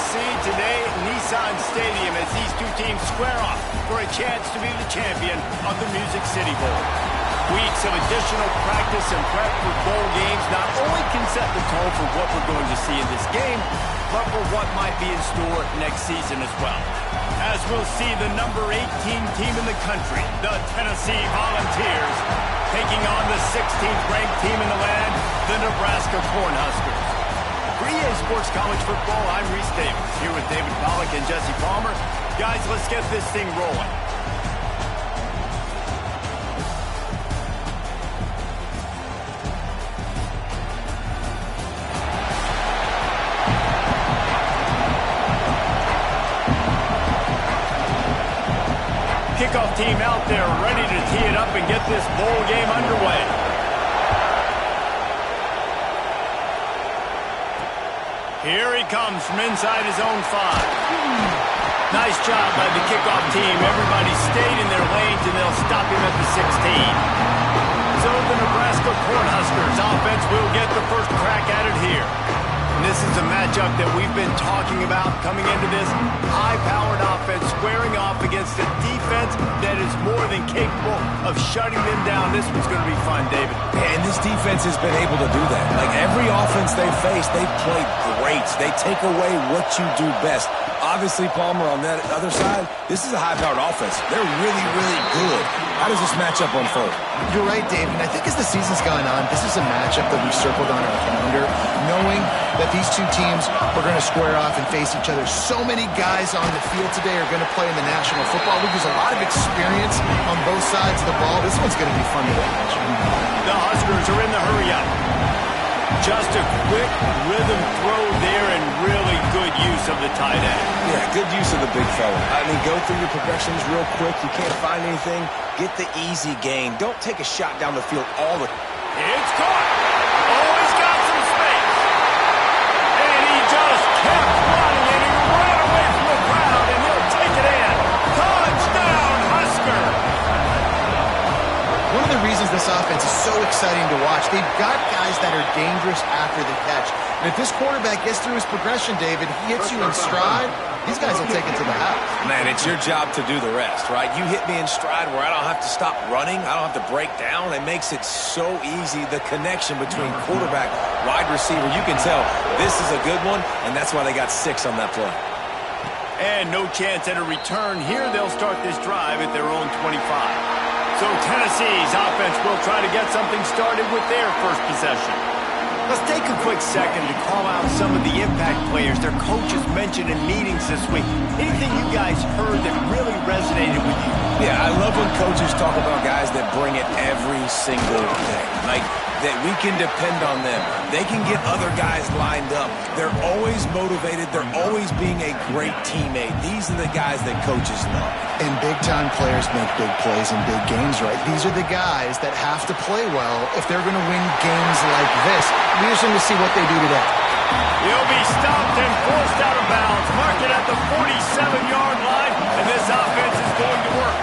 see today at Nissan Stadium as these two teams square off for a chance to be the champion of the Music City Bowl. Weeks of additional practice and prep for bowl games not only can set the tone for what we're going to see in this game, but for what might be in store next season as well. As we'll see the number 18 team in the country, the Tennessee Volunteers, taking on the 16th ranked team in the land, the Nebraska Cornhuskers. For EA Sports College Football, I'm Reese Davis, here with David Pollack and Jesse Palmer. Guys, let's get this thing rolling. Kickoff team out there ready to tee it up and get this bowl game underway. Here he comes from inside his own 5. Nice job by the kickoff team. Everybody stayed in their lanes and they'll stop him at the 16. So the Nebraska Cornhuskers offense will get the first crack at it here. And this is a matchup that we've been talking about coming into this high-powered offense squaring off against a defense that is more than capable of shutting them down. This one's going to be fun, David. And this defense has been able to do that. Like every offense they face, they play great. They take away what you do best. Obviously, Palmer, on that other side, this is a high-powered offense. They're really, really good. How does this matchup unfold? You're right, Dave. And I think as the season's gone on, this is a matchup that we've circled on our calendar, knowing that these two teams are going to square off and face each other. So many guys on the field today are going to play in the National Football League. There's a lot of experience on both sides of the ball. This one's going to be fun to watch. The Huskers are in the hurry-up. Just a quick rhythm throw there and really good use of the tight end. Yeah, good use of the big fella. I mean, go through your progressions real quick. You can't find anything. Get the easy gain. Don't take a shot down the field all the... It's caught. Oh, he's got some space. And he just kept running, and he ran away from the crowd, and he'll take it in. Touchdown, Husker. One of the reasons this offense is so exciting to watch, they've got guys that are dangerous after the catch. And if this quarterback gets through his progression, David, he hits you in stride, these guys will take it to the house. Man, it's your job to do the rest, right? You hit me in stride where I don't have to stop running. I don't have to break down. It makes it so easy, the connection between quarterback, wide receiver. You can tell this is a good one, and that's why they got 6 on that play. And no chance at a return. Here they'll start this drive at their own 25. So Tennessee's offense will try to get something started with their first possession. Let's take a quick second to call out some of the impact players their coaches mentioned in meetings this week. Anything you guys heard that really resonated with you? Yeah, I love when coaches talk about guys that bring it every single day. Like, that we can depend on them. They can get other guys lined up. They're always motivated. They're always being a great teammate. These are the guys that coaches love. And big-time players make big plays in big games, right? These are the guys that have to play well if they're going to win games like this. We're just going to see what they do today. He'll be stopped and forced out of bounds. Mark it at the 47-yard line, and this offense is going to work.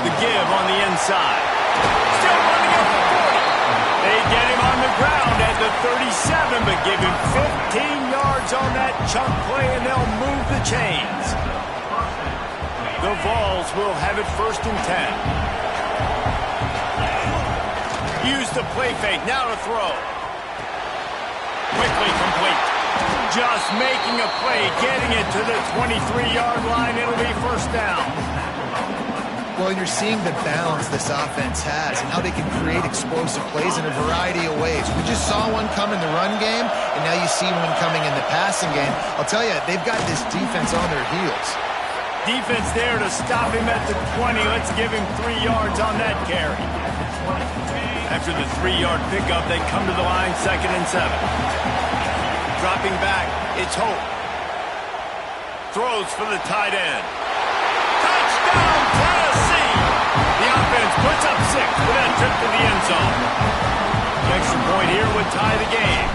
The give on the inside. Still running up the 40. They get him on the ground at the 37, but give him 15 yards on that chunk play, and they'll move the chains. The Vols will have it 1st and 10. Use the play fake, now to throw. Quickly complete. Just making a play, getting it to the 23-yard line. It'll be 1st down. Well, you're seeing the balance this offense has and how they can create explosive plays in a variety of ways. We just saw one come in the run game, and now you see one coming in the passing game. I'll tell you, they've got this defense on their heels. Defense there to stop him at the 20. Let's give him 3 yards on that carry. After the 3-yard pickup, they come to the line, 2nd and 7. Dropping back, it's Hope. Throws for the tight end. Touchdown, Tennessee! The offense puts up 6 with that trip to the end zone. The extra point here would tie the game.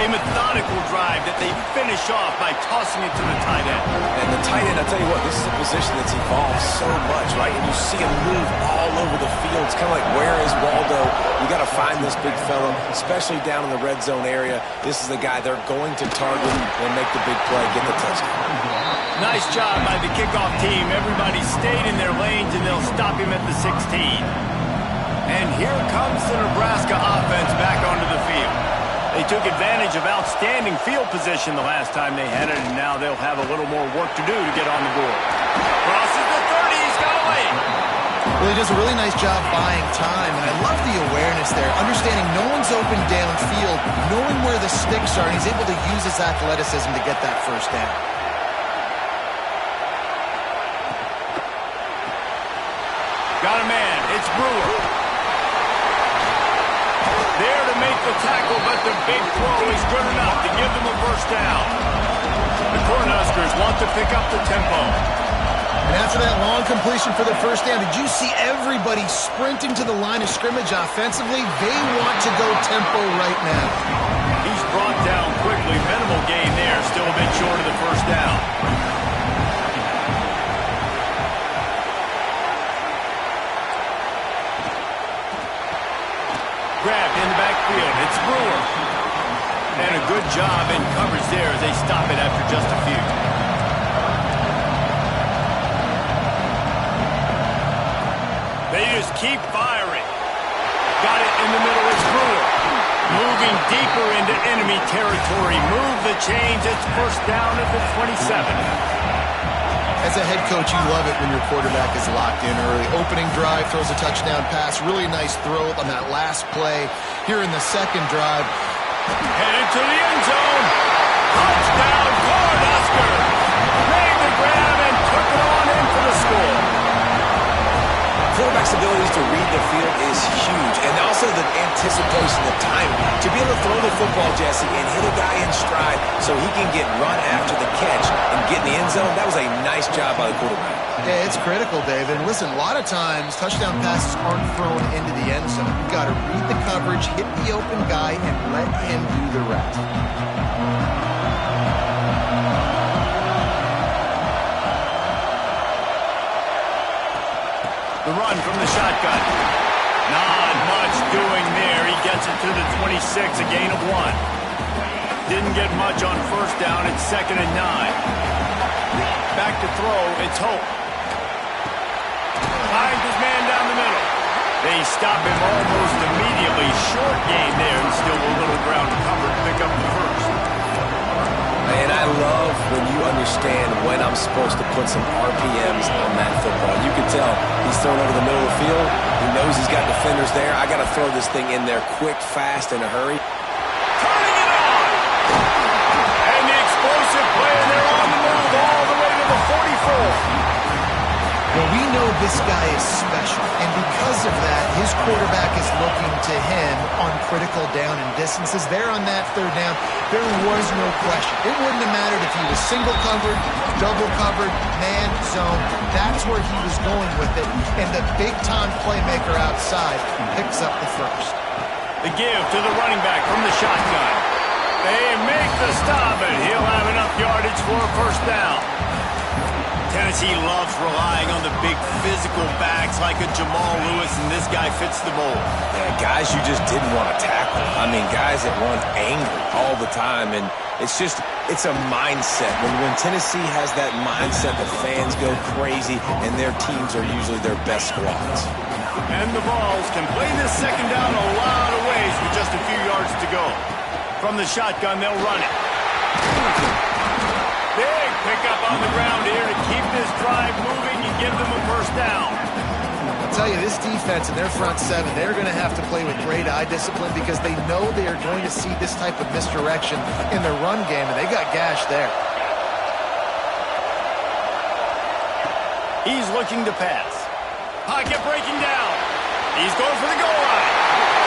A methodical drive that they finish off by tossing it to the tight end. And the tight end I tell you what, this is a position that's evolved so much, right? And you see him move all over the field. It's kind of like, where is Waldo? You got to find this big fella, especially down in the red zone area. This is the guy they're going to target and make the big play, get the touchdown. Nice job by the kickoff team. Everybody stayed in their lanes, and they'll stop him at the 16. And here comes the Nebraska offense back onto the field. They took advantage of outstanding field position the last time they had it, and now they'll have a little more work to do to get on the board. Crosses the 30. He's got away. Well, he does a really nice job buying time, and I love the awareness there, understanding no one's open downfield, knowing where the sticks are, and he's able to use his athleticism to get that first down. Got a man. It's Brewer. There to make the tackle, but the big throw is good enough to give them a first down. The Cornhuskers want to pick up the tempo. And after that long completion for the first down, did you see everybody sprinting to the line of scrimmage offensively? They want to go tempo right now. He's brought down quickly. Minimal gain there. Still a bit short of the first down. Grabbed in the backfield. It's Brewer. And a good job in coverage there as they stop it after just a few. They just keep firing. Got it in the middle. It's Brewer. Moving deeper into enemy territory. Move the chains. It's first down at the 27. As a head coach, you love it when your quarterback is locked in early. Opening drive, throws a touchdown pass. Really nice throw on that last play. Here in the second drive. Headed to the end zone. Touchdown, Cornhuskers. Made the grab and took it on in for the score. Quarterback's abilities to read the field is huge, and also the anticipation, the timing. To be able to throw the football, Jesse, and hit a guy in stride so he can get run after the catch and get in the end zone, that was a nice job by the quarterback. Yeah, it's critical, Dave. And listen, a lot of times touchdown passes aren't thrown into the end zone. You've got to read the coverage, hit the open guy, and let him do the rest. The run from the shotgun. Not much doing there. He gets it to the 26, a gain of 1. Didn't get much on first down. It's 2nd and 9. Back to throw. It's Hope. Finds his man down the middle. They stop him almost immediately. Short gain there, and still a little ground to cover to pick up the first. And I love when you understand when I'm supposed to put some RPMs on that football. You can tell he's thrown over the middle of the field. He knows he's got defenders there. I got to throw this thing in there quick, fast, in a hurry. Turning it on! And the explosive play, and they're on the move all the way to the 44. Well, we know this guy is special, and because of that, his quarterback is looking to him on critical down and distances. There on that third down, there was no question. It wouldn't have mattered if he was single covered, double covered, man, zone. That's where he was going with it, and the big-time playmaker outside picks up the first. The give to the running back from the shotgun. They make the stop, and he'll have enough yardage for a first down. Tennessee loves relying on the big physical backs like a Jamal Lewis, and this guy fits the mold. Yeah, guys you just didn't want to tackle. I mean, guys that run angry all the time, and it's a mindset. When Tennessee has that mindset, the fans go crazy, and their teams are usually their best squads. And the Vols can play this second down a lot of ways with just a few yards to go. From the shotgun, they'll run it. Big pickup on the ground here to keep this drive moving and give them a first down. I'll tell you, this defense and their front seven, they're going to have to play with great eye discipline because they know they are going to see this type of misdirection in their run game, and they got gashed there. He's looking to pass. Pocket breaking down. He's going for the goal line.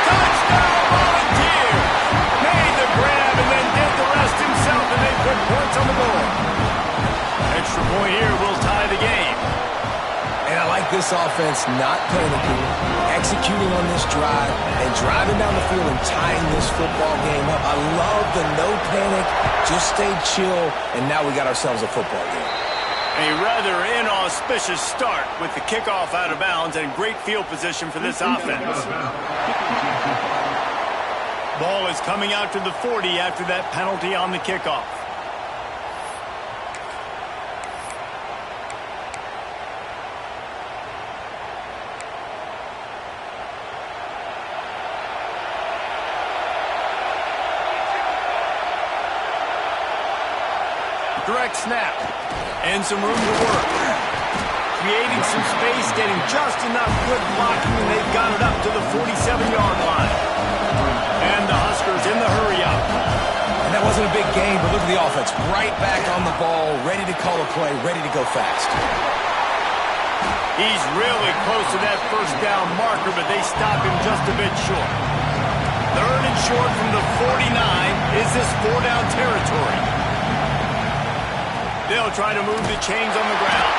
Touchdown, Volunteers! Made the grab and then did the rest himself, and they put points on the board. Extra point here will tie the game. And I like this offense not panicking, executing on this drive, and driving down the field and tying this football game up. I love the no panic, just stay chill, and now we got ourselves a football game. A rather inauspicious start with the kickoff out of bounds and great field position for this offense. Ball is coming out to the 40 after that penalty on the kickoff. Direct snap. And some room to work. Creating some space, getting just enough good blocking, and they've got it up to the 47-yard line. And the Huskers in the hurry-up. And that wasn't a big gain, but look at the offense. Right back on the ball, ready to call a play, ready to go fast. He's really close to that first down marker, but they stop him just a bit short. Third and short from the 49. Is this four-down territory? They'll try to move the chains on the ground.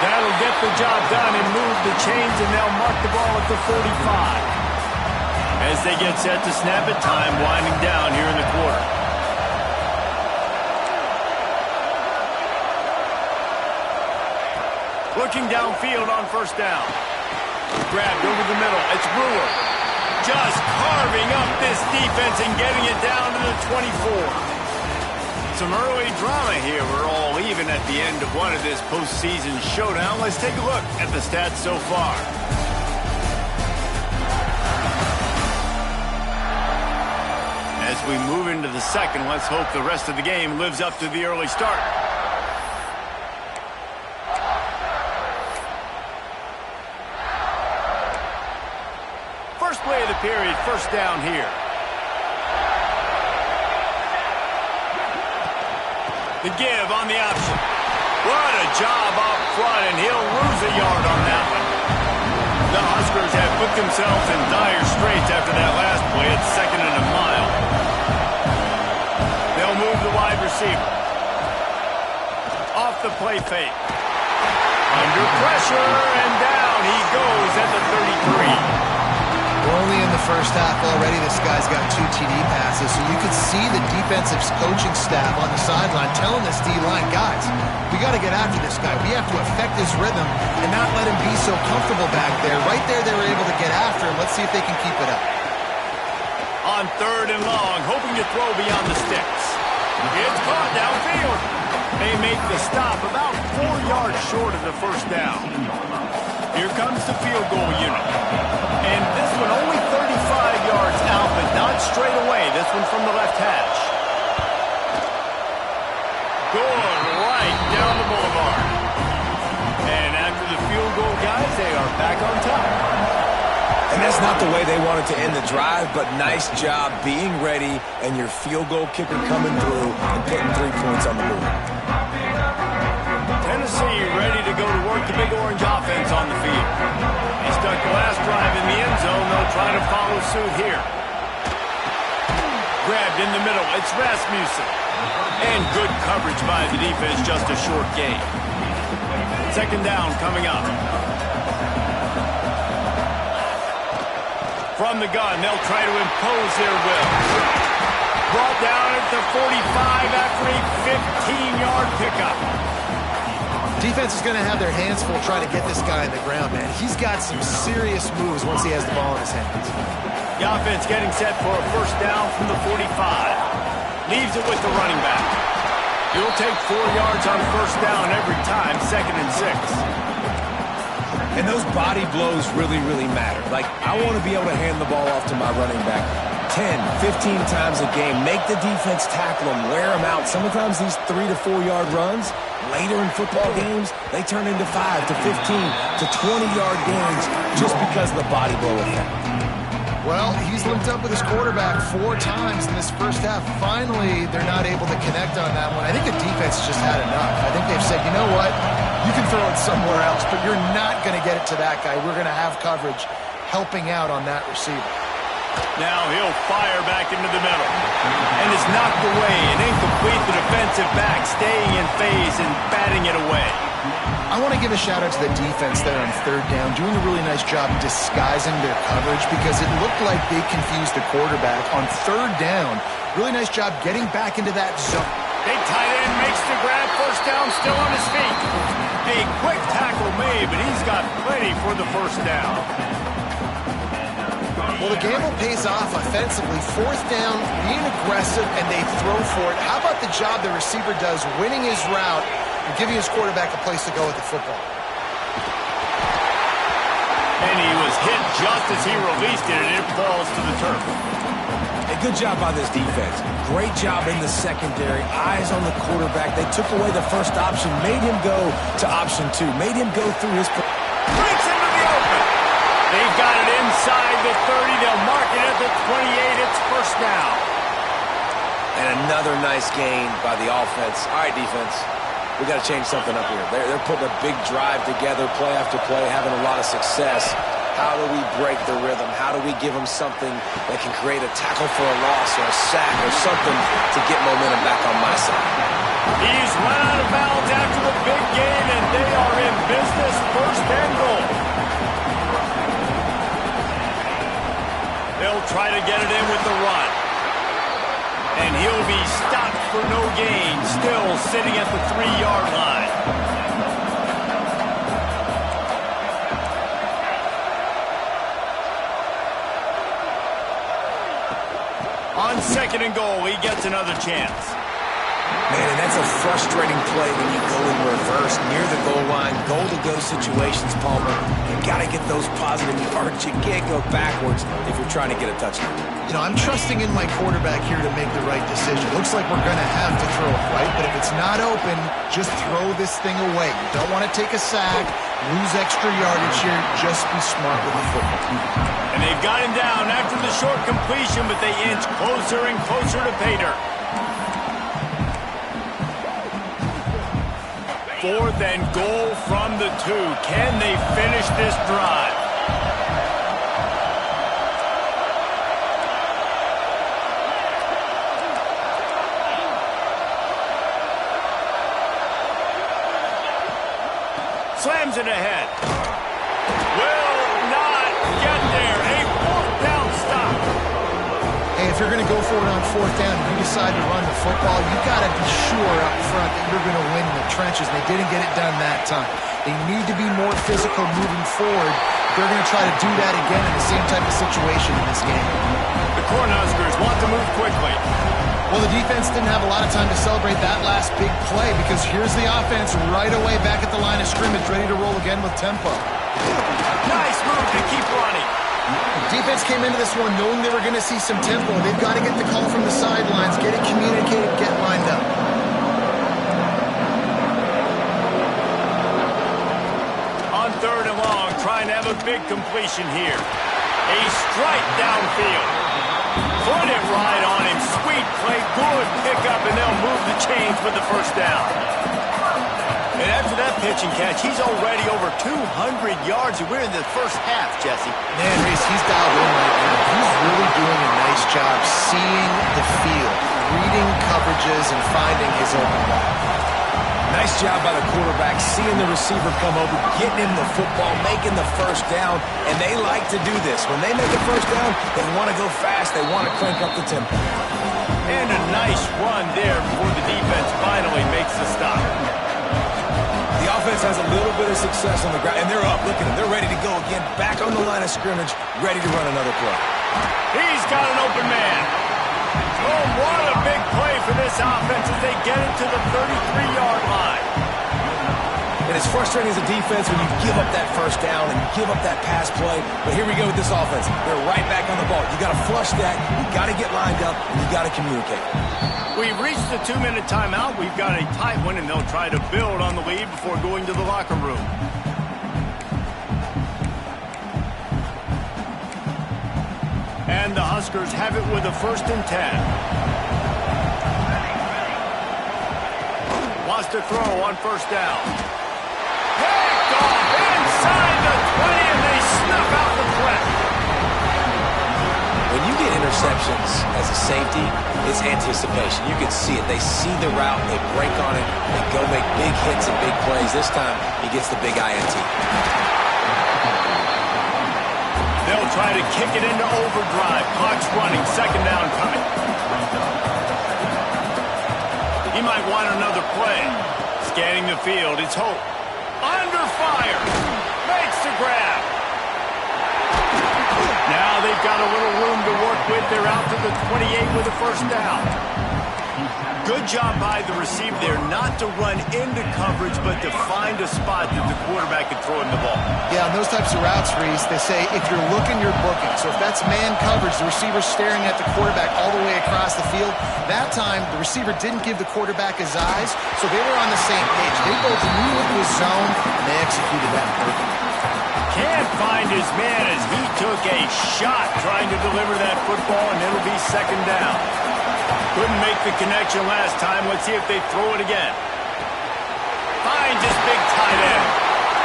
That'll get the job done and move the chains, and they'll mark the ball at the 45. As they get set to snap it, time winding down here in the quarter. Looking downfield on first down. Grabbed over the middle. It's Brewer. Just carving up this defense and getting it down to the 24. Some early drama here. We're all even at the end of one of this postseason showdown. Let's take a look at the stats so far. As we move into the second, let's hope the rest of the game lives up to the early start. First play of the period, first down here. The give on the option. What a job up front, and he'll lose a yard on that one. The Huskers have put themselves in dire straits after that last play. It's second and a mile. They'll move the wide receiver. Off the play fake. Under pressure, and down he goes at the 33. We're only in the first half already. This guy's got 2 TD passes, so you could see the defensive coaching staff on the sideline telling this D-line, guys, we got to get after this guy. We have to affect his rhythm and not let him be so comfortable back there. Right there, they were able to get after him. Let's see if they can keep it up. On third and long, hoping to throw beyond the sticks. It's caught downfield. They make the stop about 4 yards short of the first down. Here comes the field goal unit. And this one only 35 yards out, but not straight away. This one from the left hash. Going right down the boulevard. And after the field goal, guys, they are back on top. And that's not the way they wanted to end the drive, but nice job being ready and your field goal kicker coming through and putting 3 points on the board. Tennessee ready to go to work the Big Orange offense on the field. He stuck the last drive in the end zone. They'll try to follow suit here. Grabbed in the middle. It's Rasmussen. And good coverage by the defense, just a short gain. Second down coming up. From the gun, they'll try to impose their will. Brought down at the 45 after a 15-yard pickup. Defense is going to have their hands full trying to get this guy in the ground, man. He's got some serious moves once he has the ball in his hands. The offense getting set for a first down from the 45. Leaves it with the running back. He'll take 4 yards on first down every time, second and 6. And those body blows really, really matter. Like, I want to be able to hand the ball off to my running back 10, 15 times a game. Make the defense tackle them, wear them out. Sometimes these 3 to 4 yard runs, later in football games, they turn into 5 to 15 to 20-yard gains just because of the body blow effect. Well, he's linked up with his quarterback 4 times in this first half. Finally, they're not able to connect on that one. I think the defense just had enough. I think they've said, you know what? You can throw it somewhere else, but you're not going to get it to that guy. We're going to have coverage helping out on that receiver. Now he'll fire back into the middle. And is knocked away and incomplete. The defensive back staying in phase and batting it away. I want to give a shout out to the defense there on third down, doing a really nice job disguising their coverage because it looked like they confused the quarterback on third down. Really nice job getting back into that zone. Big tight end makes the grab. First down, still on his feet. A quick tackle made, but he's got plenty for the first down. Well, the gamble pays off offensively. Fourth down, being aggressive, and they throw for it. How about the job the receiver does winning his route and giving his quarterback a place to go with the football? And he was hit just as he released it, and it falls to the turf. A good job by this defense. Great job in the secondary. Eyes on the quarterback. They took away the first option, made him go to option 2, made him go through his... Breaks into the open. They've got it inside the 30. They'll mark it at the 28. It's first down. And another nice gain by the offense. All right, defense. We got to change something up here. They're putting a big drive together, play after play, having a lot of success. How do we break the rhythm? How do we give them something that can create a tackle for a loss or a sack or something to get momentum back on my side? He's run out of bounds after the big game, and they are in business. First and goal. They'll try to get it in with the run. And he'll be stopped for no gain, still sitting at the 3-yard line. On second and goal, he gets another chance. Man, and that's a frustrating play when you go in reverse near the goal line, goal-to-go situations, Palmer. You got to get those positive yards. You can't go backwards if you're trying to get a touchdown. You know, I'm trusting in my quarterback here to make the right decision. Looks like we're going to have to throw it, right? But if it's not open, just throw this thing away. You don't want to take a sack, lose extra yardage here. Just be smart with the football. And they've got him down after the short completion, but they inch closer and closer to pay dirt. Fourth and goal from the 2. Can they finish this drive? Slams it ahead. Will not get there. A fourth down stop. Hey, if you're going to go for it on fourth down and you decide to run the football, you got to be sure up front that you're going to win in the trenches. They didn't get it done that time. They need to be more physical moving forward. They're going to try to do that again in the same type of situation in this game. The Cornhuskers want to move quickly. Well, the defense didn't have a lot of time to celebrate that last big play because here's the offense right away back at the line of scrimmage, ready to roll again with tempo. Nice move to keep running. Defense came into this one knowing they were going to see some tempo. They've got to get the call from the sidelines, get it communicated, get lined up. On third and long, trying to have a big completion here. A strike downfield. Put it right on him. Sweet play, good pickup, and they'll move the chains with the first down. And after that pitch and catch, he's already over 200 yards, and we're in the first half, Jesse. Man, Reese, he's dialed in right now. He's really doing a nice job seeing the field, reading coverages, and finding his open guy. Nice job by the quarterback, seeing the receiver come over, getting him the football, making the first down, and they like to do this. When they make a first down, they want to go fast, they want to crank up the tempo. And a nice run there before the defense finally makes the stop. The offense has a little bit of success on the ground, and they're up. Look at them. They're ready to go again, back on the line of scrimmage, ready to run another play. He's got an open man. Oh, what a big play for this offense as they get it to the 33-yard line. And it's frustrating as a defense when you give up that first down and you give up that pass play. But here we go with this offense. They're right back on the ball. You got to flush that. You got to get lined up, and you got to communicate. We've reached the 2-minute timeout. We've got a tight one, and they'll try to build on the lead before going to the locker room. And the Huskers have it with a 1st and 10. Wants to throw on first down. Picked off inside the 20, and they snuff out the threat. When you get interceptions as a safety, it's anticipation. You can see it. They see the route, they break on it, they go make big hits and big plays. This time, he gets the big INT. They'll try to kick it into overdrive. Clock's running. 2nd down coming. He might want another play. Scanning the field, it's Hope. Under fire. Makes the grab. Now they've got a little room to work with. They're out to the 28 with a first down. Good job by the receiver there not to run into coverage, but to find a spot that the quarterback can throw him the ball. Yeah, on those types of routes, Reese, they say if you're looking, you're booking. So if that's man coverage, the receiver's staring at the quarterback all the way across the field. That time, the receiver didn't give the quarterback his eyes, so they were on the same page. They both knew it was zone, and they executed that perfectly. Can't find his man as he took a shot trying to deliver that football, and it'll be second down. Couldn't make the connection last time. Let's see if they throw it again. Finds his big tight end.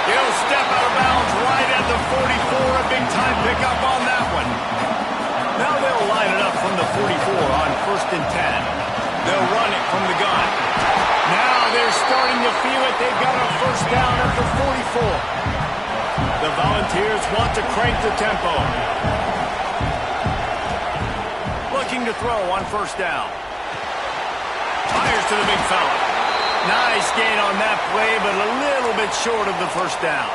He'll step out of bounds right at the 44. A big-time pickup on that one. Now they'll line it up from the 44 on 1st and 10. They'll run it from the gun. Now they're starting to feel it. They've got a first down at the 44. The Volunteers want to crank the tempo. Looking to throw on first down. Fires to the big fella. Nice gain on that play, but a little bit short of the first down.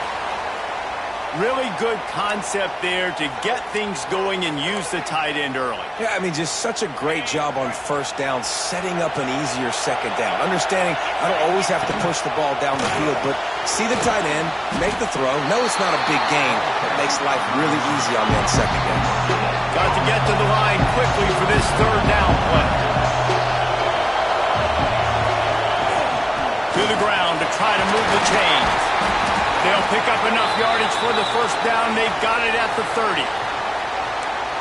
Really good concept there to get things going and use the tight end early. Yeah, I mean, just such a great job on first down, setting up an easier second down. Understanding I don't always have to push the ball down the field, but see the tight end, make the throw. No, it's not a big gain, but makes life really easy on that second down. Got to get to the line quickly for this third down play. To the ground to try to move the chains. They'll pick up enough yardage for the first down. They've got it at the 30.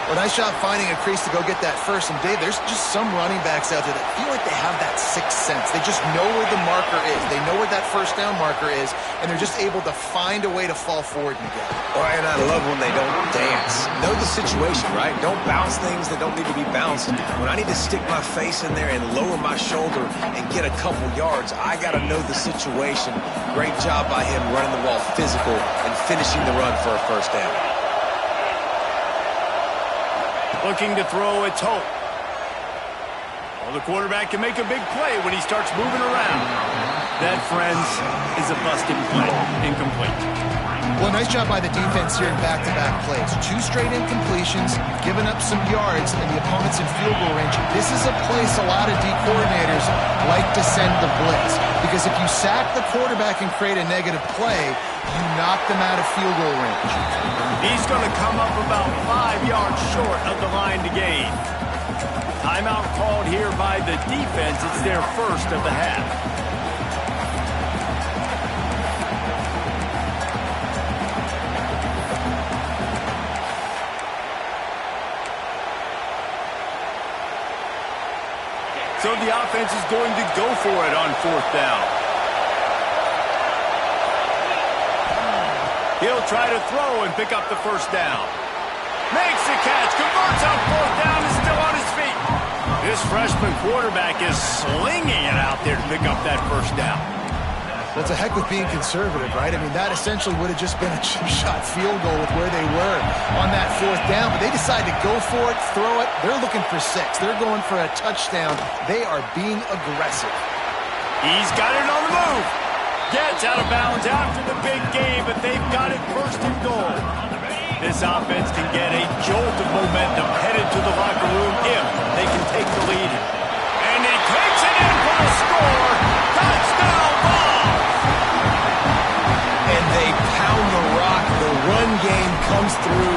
Well, nice job finding a crease to go get that first. And, Dave, there's just some running backs out there that feel like they have that sixth sense. They just know where the marker is. They know where that first down marker is, and they're just able to find a way to fall forward and get it. Oh, and I love when they don't dance. Know the situation, right? Don't bounce things that don't need to be bounced. When I need to stick my face in there and lower my shoulder and get a couple yards, I got to know the situation. Great job by him running the ball physical and finishing the run for a first down. Looking to throw, it's Hope. Well, the quarterback can make a big play when he starts moving around. That, friends, is a busted play. Incomplete. Well, nice job by the defense here in back-to-back plays. 2 straight incompletions, giving up some yards, and the opponent's in field goal range. This is a place a lot of D coordinators like to send the blitz, because if you sack the quarterback and create a negative play, you knock them out of field goal range. He's going to come up about 5 yards short of the line to gain. Timeout called here by the defense. It's their first of the half. So the offense is going to go for it on 4th down. He'll try to throw and pick up the first down. Makes the catch, converts on 4th down, is still on his feet. This freshman quarterback is slinging it out there to pick up that first down. Well, it's a heck with being conservative, right? I mean, that essentially would have just been a chip-shot field goal with where they were on that 4th down, but they decided to go for it, throw it. They're looking for 6. They're going for a touchdown. They are being aggressive. He's got it on the move. Gets out of bounds after the big game, but they've got it 1st and goal. This offense can get a jolt of momentum headed to the locker room if they can take the lead. And he takes it in for a score. Touchdown ball! And they pound the rock. The run game comes through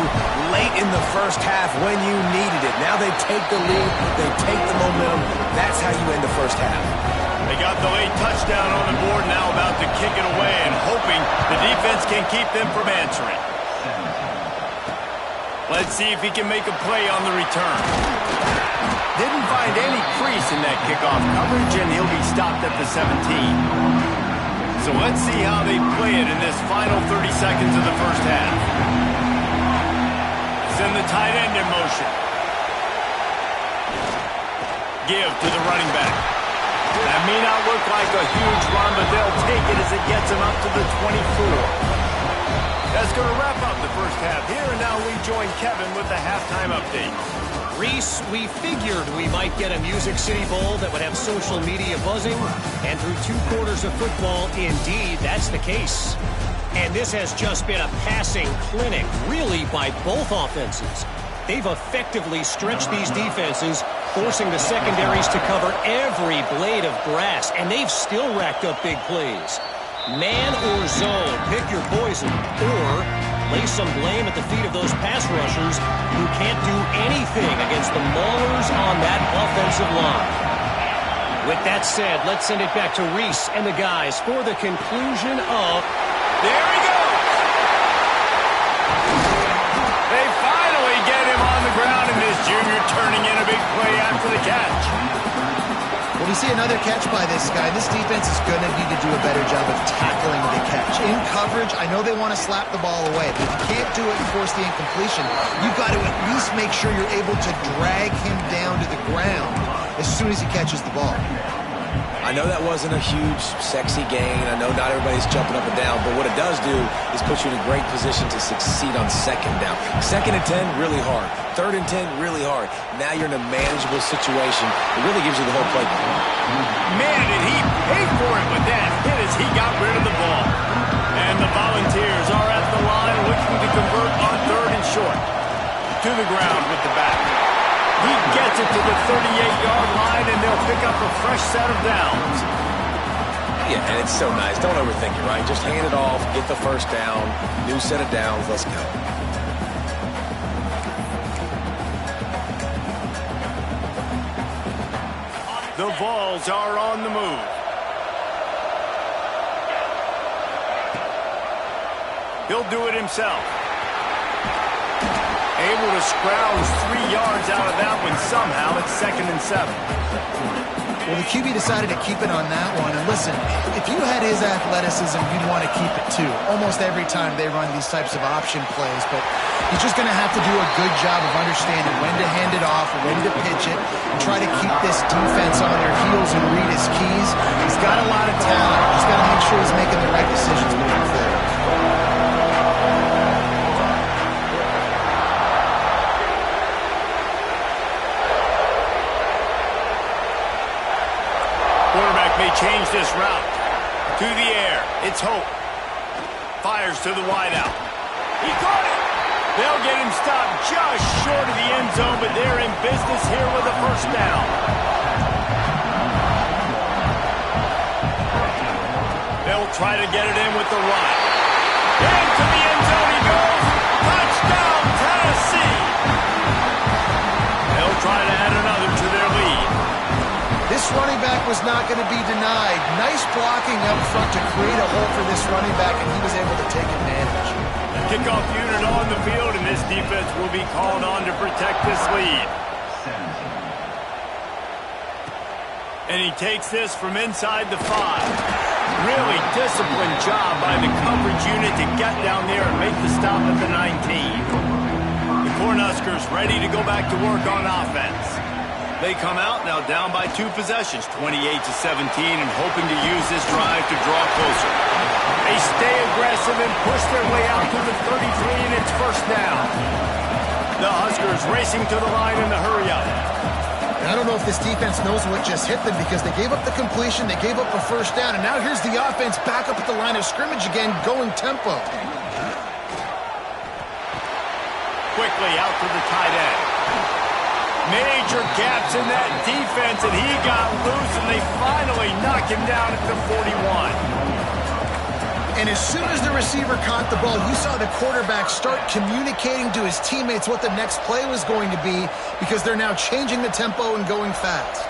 late in the first half when you needed it. Now they take the lead. They take the momentum. That's how you end the first half. They got the late touchdown on the board, now about to kick it away and hoping the defense can keep them from answering. Let's see if he can make a play on the return. Didn't find any crease in that kickoff coverage, and he'll be stopped at the 17. So let's see how they play it in this final 30 seconds of the first half. Send the tight end in motion. Give to the running back. That may not look like a huge run, but they'll take it as it gets him up to the 24. That's going to wrap up the first half here, and now we join Kevin with the halftime update. Reese, we figured we might get a Music City Bowl that would have social media buzzing, and through 2 quarters of football, indeed, that's the case. And this has just been a passing clinic, really, by both offenses. They've effectively stretched these defenses, forcing the secondaries to cover every blade of grass, and they've still racked up big plays. Man or zone, pick your poison, or lay some blame at the feet of those pass rushers who can't do anything against the maulers on that offensive line. With that said, let's send it back to Reese and the guys for the conclusion of... There he goes! They finally get him on the ground, and this junior turning in a big play after the catch. Well, we see another catch by this guy. This defense is going to need to do a better job of tackling the catch. In coverage, I know they want to slap the ball away, but if you can't do it and force the incompletion, you've got to at least make sure you're able to drag him down to the ground as soon as he catches the ball. I know that wasn't a huge, sexy gain. I know not everybody's jumping up and down, but what it does do is put you in a great position to succeed on second down. 2nd and 10, really hard. 3rd and 10, really hard. Now you're in a manageable situation. It really gives you the whole playbook. Man, did he pay for it with that hit as he got rid of the ball. And the Volunteers are at the line looking to convert on 3rd and short. To the ground with the back. He gets it to the 38-yard line, and they'll pick up a fresh set of downs. Yeah, and it's so nice. Don't overthink it, right? Just hand it off, get the first down, new set of downs, let's go. The Vols are on the move. He'll do it himself. Able to scrounge 3 yards out of that one somehow. It's 2nd and 7. Well, the QB decided to keep it on that one. And listen, if you had his athleticism, you'd want to keep it too. Almost every time they run these types of option plays. But he's just going to have to do a good job of understanding when to hand it off, when to pitch it, and try to keep this defense on their heels and read his keys. He's got a lot of talent. He's got to make sure he's making the right decisions moving forward. May change this route. To the air. It's Hope. Fires to the wideout. He caught it. They'll get him stopped just short of the end zone, but they're in business here with a first down. They'll try to get it in with the run. Into the end zone he goes. Touchdown, Tennessee. They'll try to add another to their lead. This running back was not going to be denied. Nice blocking up front to create a hole for this running back, and he was able to take advantage. Kickoff unit on the field, and this defense will be called on to protect this lead. And he takes this from inside the 5. Really disciplined job by the coverage unit to get down there and make the stop at the 19. The Cornhuskers ready to go back to work on offense. They come out now down by 2 possessions, 28-17, and hoping to use this drive to draw closer. They stay aggressive and push their way out to the 33, and it's first down. The Huskers racing to the line in the hurry-up. I don't know if this defense knows what just hit them because they gave up the completion, they gave up a first down, and now here's the offense back up at the line of scrimmage again, going tempo. Quickly out to the tight end. Major gaps in that defense, and he got loose, and they finally knock him down at the 41. And as soon as the receiver caught the ball, you saw the quarterback start communicating to his teammates what the next play was going to be because they're now changing the tempo and going fast.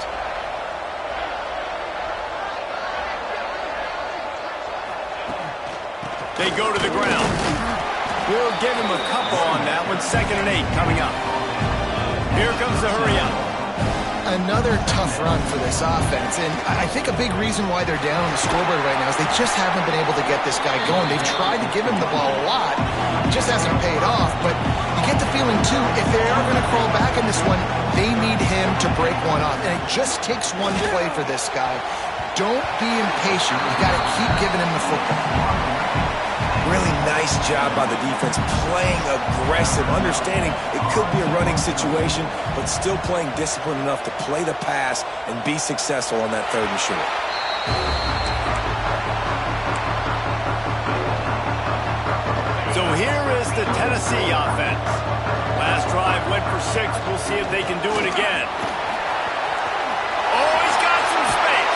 They go to the ground. We'll give him a couple on that one. 2nd and 8 coming up. Here comes the hurry-up. Another tough run for this offense, and I think a big reason why they're down on the scoreboard right now is they just haven't been able to get this guy going. They've tried to give him the ball a lot. It just hasn't paid off, but you get the feeling, too, if they are going to crawl back in this one, they need him to break one off, and it just takes one play for this guy. Don't be impatient. You got to keep giving him the football. Really nice Nice job by the defense, playing aggressive, understanding it could be a running situation, but still playing disciplined enough to play the pass and be successful on that 3rd and short. So here is the Tennessee offense. Last drive went for 6. We'll see if they can do it again. Oh, he's got some space.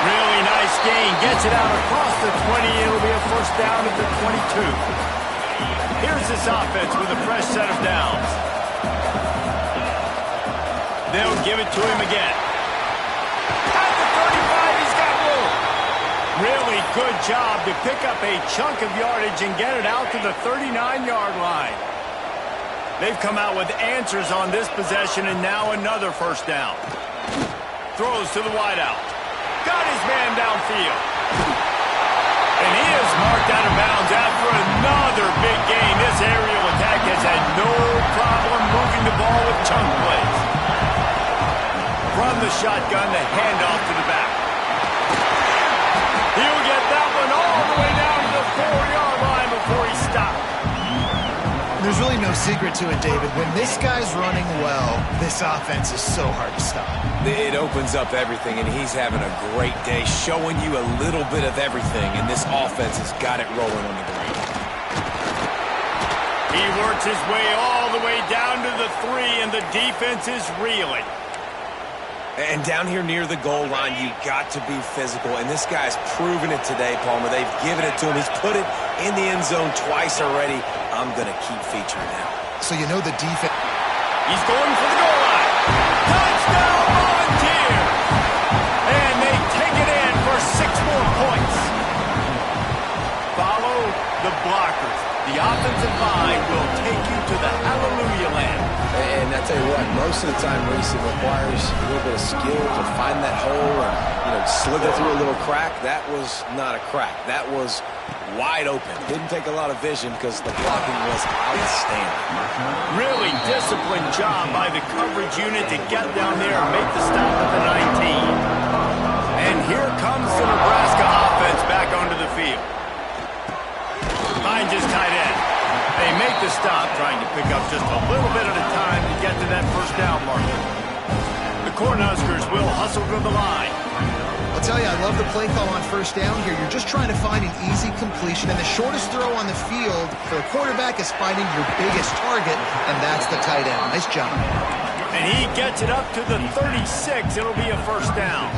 Really nice gain. Gets it out across the 20. It'll be a first down at the 22. Here's this offense with a fresh set of downs. They'll give it to him again. At the 35, he's got room. Really good job to pick up a chunk of yardage and get it out to the 39-yard line. They've come out with answers on this possession, and now another first down. Throws to the wideout. Got his man downfield. And he is marked out of bounds after another big gain. This aerial attack has had no problem moving the ball with chunk plays. From the shotgun, the handoff to the back. He'll get that one all the way down to the 4-yard line before he stopped. There's really no secret to it, David. When this guy's running well, this offense is so hard to stop. It opens up everything, and he's having a great day, showing you a little bit of everything, and this offense has got it rolling on the ground. He works his way all the way down to the 3, and the defense is reeling. And down here near the goal line, you've got to be physical, and this guy's proven it today, Palmer. They've given it to him. He's put it in the end zone twice already. I'm going to keep featuring him. So you know the defense. He's going for the goal line. Touchdown, Volunteers! And they take it in for 6 more points. Follow the blockers. The offensive line will take you to the hallelujah land. And I tell you what, most of the time, Reese, it requires a little bit of skill to find that hole and, slither through a little crack. That was not a crack. That was wide open. Didn't take a lot of vision because the blocking was outstanding. Really disciplined job by the coverage unit to get down there and make the stop at the 19. And here comes the Nebraska offense back onto the field. Finds his tight end. They make the stop, trying to pick up just a little bit at a time to get to that first down marker. The Cornhuskers will hustle to the line. I'll tell you, I love the play call on first down here. You're just trying to find an easy completion, and the shortest throw on the field for the quarterback is finding your biggest target, and that's the tight end. Nice job. And he gets it up to the 36. It'll be a first down.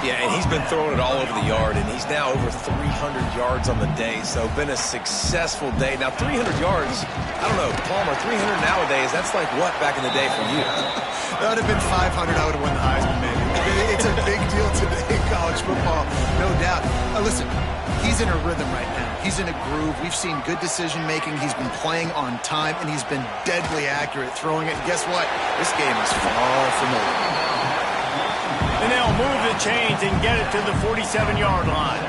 Yeah, and he's been throwing it all over the yard, and he's now over 300 yards on the day, so been a successful day. Now, 300 yards, I don't know, Palmer, 300 nowadays, that's like what back in the day for you? That would have been 500. I would have won the Heisman, maybe. It's a big deal today in college football, no doubt. Listen, he's in a rhythm right now. He's in a groove. We've seen good decision-making. He's been playing on time, and he's been deadly accurate throwing it. And guess what? This game is far from over. And they'll move the chains and get it to the 47-yard line.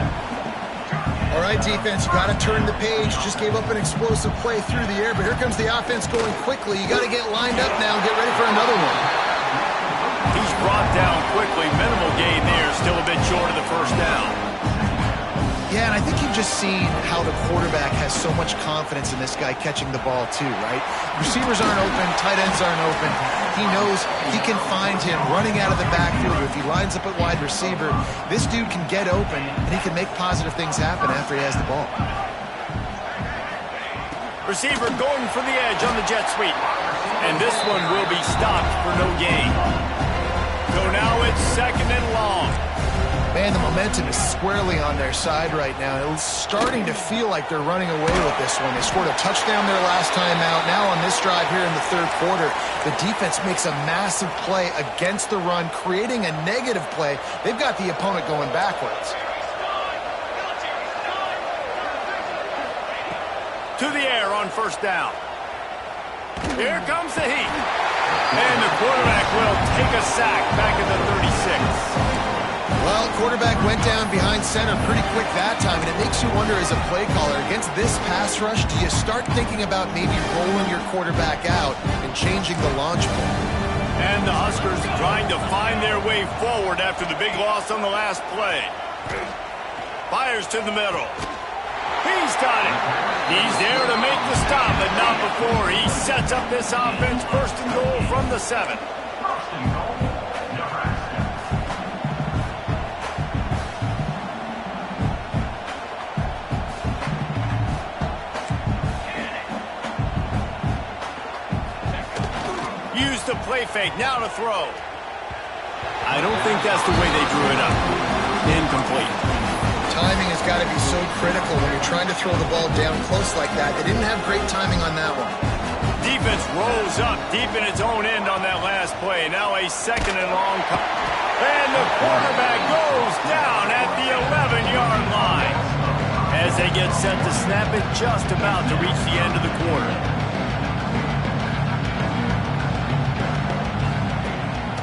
All right, defense, you got to turn the page. Just gave up an explosive play through the air, but here comes the offense going quickly. You got to get lined up now and get ready for another one. He's brought down quickly. Minimal gain there. Still a bit short of the first down. Yeah, and I think you've just seen how the quarterback has so much confidence in this guy catching the ball too, right? Receivers aren't open, tight ends aren't open. He knows he can find him running out of the backfield. If he lines up at wide receiver, this dude can get open, and he can make positive things happen after he has the ball. Receiver going for the edge on the jet sweep. And this one will be stopped for no gain. So now it's 2nd and long. Man, the momentum is squarely on their side right now. It's starting to feel like they're running away with this one. They scored a touchdown their last time out. Now on this drive here in the 3rd quarter, the defense makes a massive play against the run, creating a negative play. They've got the opponent going backwards. To the air on first down. Here comes the heat. And the quarterback will take a sack back at the 36. Well, quarterback went down behind center pretty quick that time, and it makes you wonder as a play caller, against this pass rush, do you start thinking about maybe rolling your quarterback out and changing the launch point? And the Huskers trying to find their way forward after the big loss on the last play. Fires to the middle. He's got it. He's there to make the stop, but not before he sets up this offense. First and goal from the 7. Use the play fake, now to throw. I don't think that's the way they drew it up. Incomplete. Timing has got to be so critical when you're trying to throw the ball down close like that. They didn't have great timing on that one. Defense rolls up deep in its own end on that last play. Now a second and long. And the quarterback goes down at the 11-yard line. As they get set to snap it, just about to reach the end of the quarter.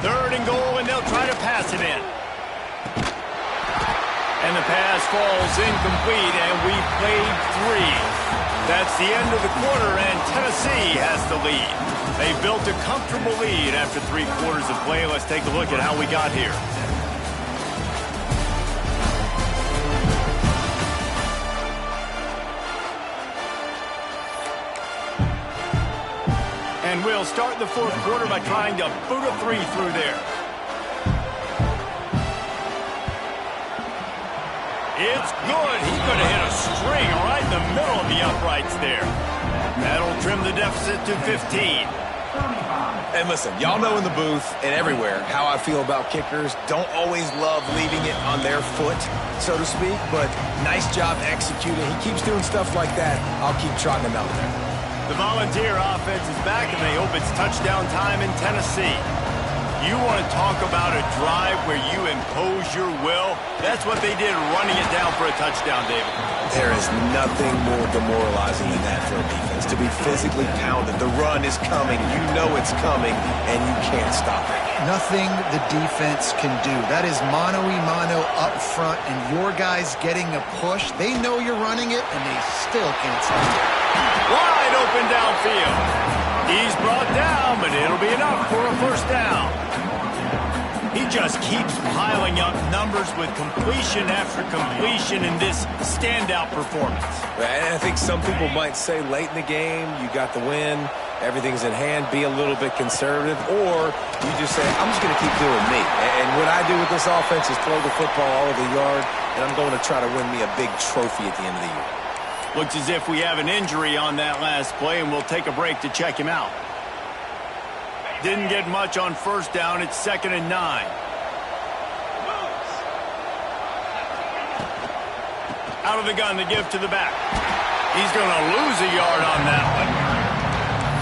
Third and goal, and they'll try to pass it in. And the pass falls incomplete, and we played 3. That's the end of the quarter, and Tennessee has the lead. They built a comfortable lead after 3 quarters of play. Let's take a look at how we got here. And we'll start the 4th quarter by trying to boot a 3 through there. It's good. He's going to hit a string right in the middle of the uprights there. That'll trim the deficit to 15. And listen, y'all know in the booth and everywhere how I feel about kickers. Don't always love leaving it on their foot, so to speak, but nice job executing. He keeps doing stuff like that. I'll keep trotting him out there. The Volunteer offense is back, and they hope it's touchdown time in Tennessee. You want to talk about a drive where you impose your will? That's what they did running it down for a touchdown, David. There is nothing more demoralizing than that for a defense, to be physically pounded. The run is coming. You know it's coming, and you can't stop it. Nothing the defense can do. That is mano-a-mano up front, and your guys getting a push. They know you're running it, and they still can't stop it. Wide open downfield. He's brought down, but it'll be enough for a first down. He just keeps piling up numbers with completion after completion in this standout performance. And I think some people might say late in the game, you got the win, everything's in hand, be a little bit conservative, or you just say, I'm just going to keep doing me. And what I do with this offense is throw the football all over the yard, and I'm going to try to win me a big trophy at the end of the year. Looks as if we have an injury on that last play, and we'll take a break to check him out. Didn't get much on first down. It's 2nd and 9. Out of the gun to give to the back. He's going to lose a yard on that one.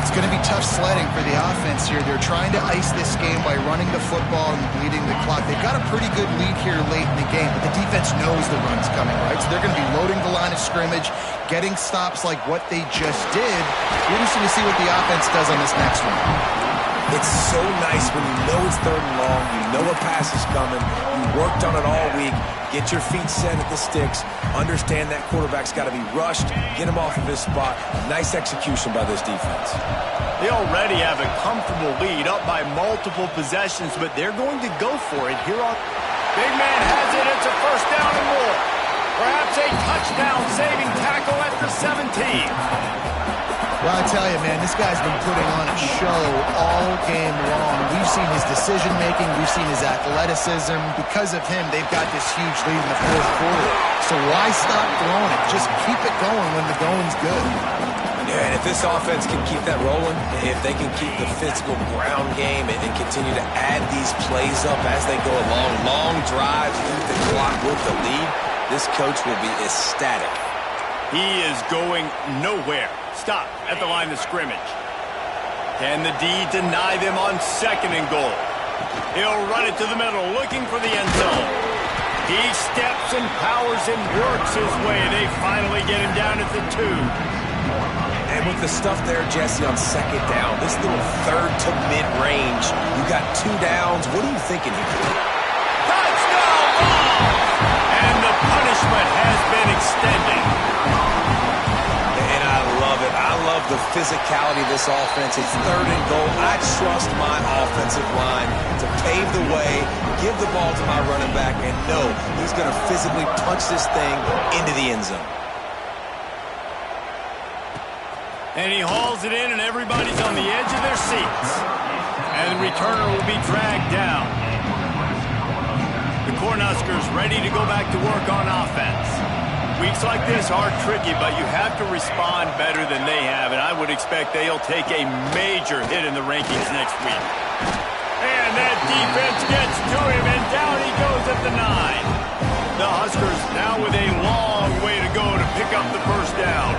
It's going to be tough sledding for the offense here. They're trying to ice this game by running the football and bleeding the clock. They've got a pretty good lead here late in the game, but the defense knows the run's coming, right? So they're going to be loading the line of scrimmage, getting stops like what they just did. We're just going to see what the offense does on this next one. It's so nice when you know it's 3rd and long, you know a pass is coming, you worked on it all week, get your feet set at the sticks, understand that quarterback's got to be rushed, get him off of his spot. Nice execution by this defense. They already have a comfortable lead up by multiple possessions, but they're going to go for it here on. Big man has it. It's a first down and more. Perhaps a touchdown-saving tackle at the 17. Well, I tell you, man, this guy's been putting on a show all game long. We've seen his decision-making. We've seen his athleticism. Because of him, they've got this huge lead in the 4th quarter. So why stop throwing it? Just keep it going when the going's good. Yeah, and if this offense can keep that rolling, if they can keep the physical ground game and continue to add these plays up as they go along, long drives, eat the clock with the lead, this coach will be ecstatic. He is going nowhere. Stop at the line of scrimmage. Can the D deny them on 2nd and goal? He'll run it to the middle, looking for the end zone. He steps and powers and works his way. They finally get him down at the 2. And with the stuff there, Jesse, on 2nd down, this little 3rd to mid-range, you got 2 downs. What are you thinking here? Touchdown ball! And the punishment has been extended. And I love it. I love the physicality of this offense. It's 3rd and goal. I trust my offensive line to pave the way, give the ball to my running back, and know he's going to physically punch this thing into the end zone. And he hauls it in, and everybody's on the edge of their seats. And the returner will be dragged down. The Cornhuskers ready to go back to work on offense. Weeks like this are tricky, but you have to respond better than they have, and I would expect they'll take a major hit in the rankings next week. And that defense gets to him, and down he goes at the 9. The Huskers now with a long way to go to pick up the first down.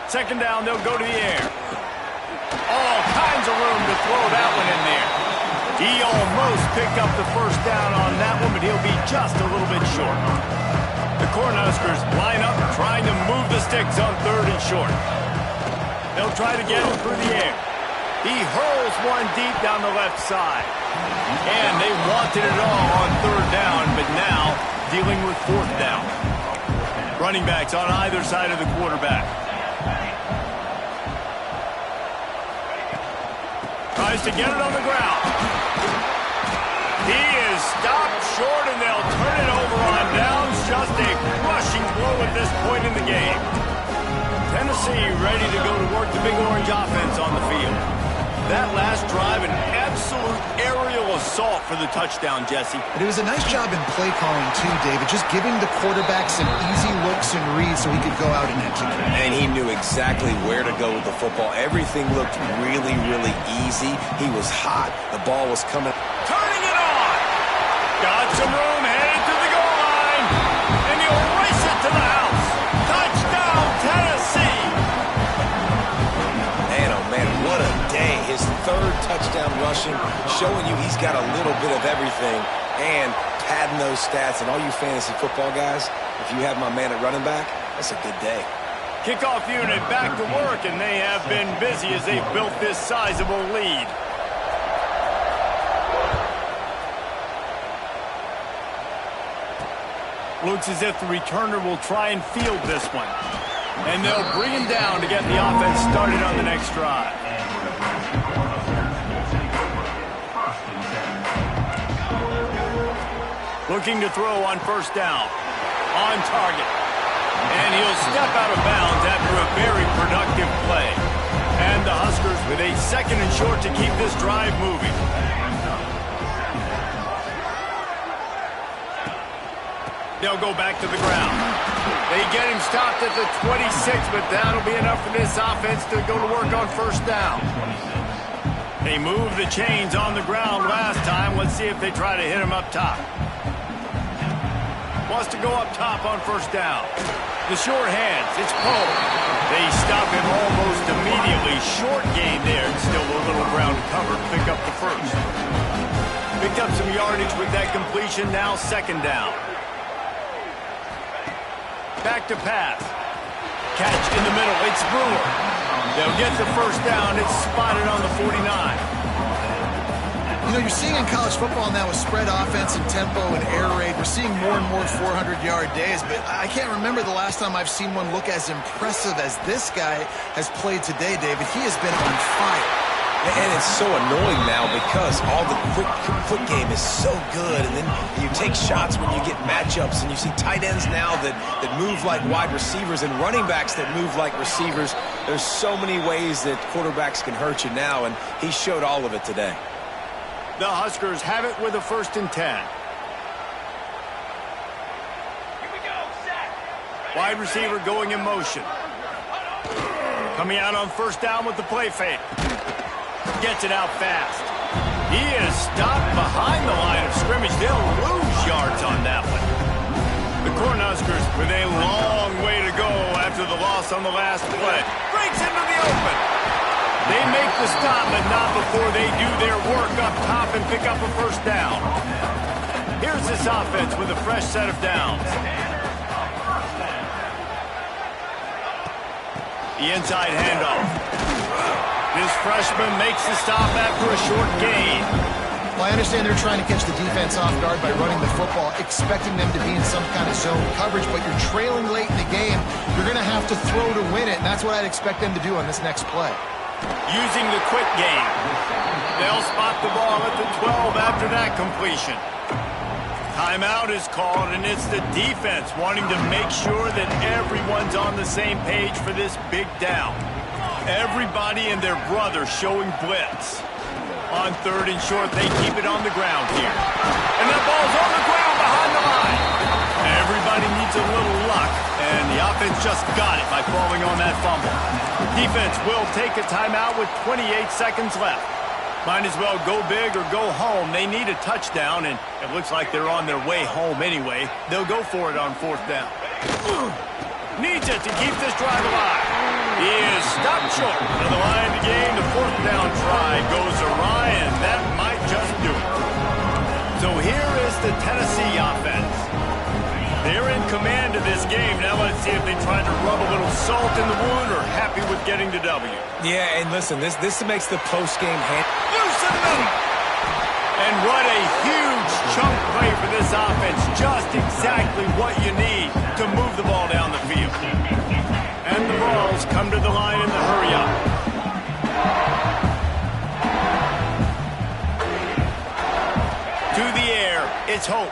Second down, they'll go to the air. All kinds of room to throw that one in there. He almost picked up the first down on that one, but he'll be just a little bit short. The Cornhuskers line up trying to move the sticks on 3rd and short. They'll try to get him through the air. He hurls one deep down the left side. And they wanted it all on 3rd down, but now dealing with 4th down. Running backs on either side of the quarterback. Tries to get it on the ground. He is stopped short, and they'll turn it over on downs. Just a crushing blow at this point in the game. Tennessee ready to go to work the Big Orange offense on the field. That last drive, an absolute aerial assault for the touchdown, Jesse. But it was a nice job in play calling, too, David. Just giving the quarterback some easy looks and reads so he could go out and execute. And he knew exactly where to go with the football. Everything looked really, really easy. He was hot. The ball was coming. Turning it on. Got some room, headed to the goal line. And he'll race it to the house. Touchdown, Tennessee. Man, oh man, what a day. His 3rd touchdown rushing, showing you he's got a little bit of everything and padding those stats. And all you fantasy football guys, if you have my man at running back, that's a good day. Kickoff unit back to work, and they have been busy as they've built this sizable lead. Looks as if the returner will try and field this one. And they'll bring him down to get the offense started on the next drive. Looking to throw on 1st down. On target. And he'll step out of bounds after a very productive play. And the Huskers with a 2nd and short to keep this drive moving. They'll go back to the ground. They get him stopped at the 26, but that'll be enough for this offense to go to work on 1st down. They moved the chains on the ground last time. Let's see if they try to hit him up top. Wants to go up top on 1st down. The short hands, it's Poe. They stop him almost immediately. Short gain there, and still a little ground cover to pick up the 1st. Picked up some yardage with that completion, now 2nd down. Back to pass. Catch in the middle. It's Brewer. They'll get the 1st down. It's spotted on the 49. You know, you're seeing in college football now with spread offense and tempo and air raid, we're seeing more and more 400-yard days, but I can't remember the last time I've seen one look as impressive as this guy has played today, David. He has been on fire. And it's so annoying now because all the quick game is so good, and then you take shots when you get matchups, and you see tight ends now that move like wide receivers and running backs that move like receivers. There's so many ways that quarterbacks can hurt you now, and he showed all of it today. The Huskers have it with a 1st and 10. Here we go, set. Wide receiver going in motion. Coming out on 1st down with the play fake. Gets it out fast. He is stopped behind the line of scrimmage. They'll lose yards on that one. The Cornhuskers with a long way to go after the loss on the last play. Breaks into the open. They make the stop, but not before they do their work up top and pick up a 1st down. Here's this offense with a fresh set of downs. The inside handoff. This freshman makes the stop after a short gain. Well, I understand they're trying to catch the defense off guard by running the football, expecting them to be in some kind of zone coverage, but you're trailing late in the game. You're going to have to throw to win it, and that's what I'd expect them to do on this next play. Using the quick game. They'll spot the ball at the 12 after that completion. Timeout is called, and it's the defense wanting to make sure that everyone's on the same page for this big down. Everybody and their brother showing blitz. On 3rd and short, they keep it on the ground here. And that ball's on the ground behind the line. Everybody needs a little luck, and the offense just got it by falling on that fumble. Defense will take a timeout with 28 seconds left. Might as well go big or go home. They need a touchdown, and it looks like they're on their way home anyway. They'll go for it on 4th down. Needs it to keep this drive alive. He is stopped short of the line of the game. The 4th down try goes awry, and that might just do it. So here is the Tennessee offense. They're in command of this game. Now let's see if they try to rub a little salt in the wound or happy with getting the W. Yeah, and listen, this makes the post-game hand. Loose in the middle. And what a huge chunk play for this offense. Just exactly what you need to move the ball down the field. And the balls come to the line in the hurry-up. To the air, it's Hope.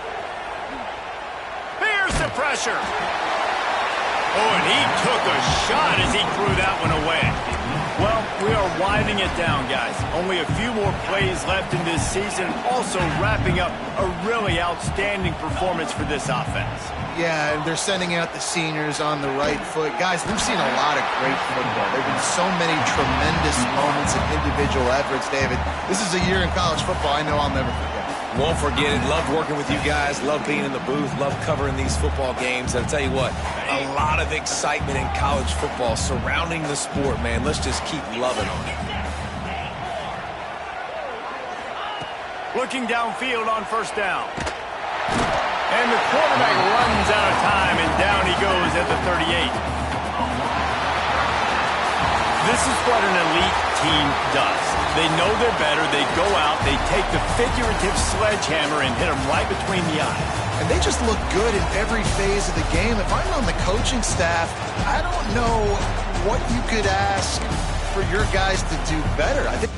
Here's the pressure. Oh, and he took a shot as he threw that one away. Well, we are winding it down, guys. Only a few more plays left in this season. Also wrapping up a really outstanding performance for this offense. Yeah, and they're sending out the seniors on the right foot. Guys, we've seen a lot of great football. There have been so many tremendous moments and individual efforts, David. This is a year in college football I know I'll never forget. Won't forget it. Loved working with you guys. Loved being in the booth. Loved covering these football games. And I'll tell you what, a lot of excitement in college football surrounding the sport, man. Let's just keep loving on it. Looking downfield on 1st down. And the quarterback runs out of time, and down he goes at the 38. This is what an elite team does. They know they're better. They go out. They take the figurative sledgehammer and hit them right between the eyes. And they just look good in every phase of the game. If I'm on the coaching staff, I don't know what you could ask for your guys to do better. I think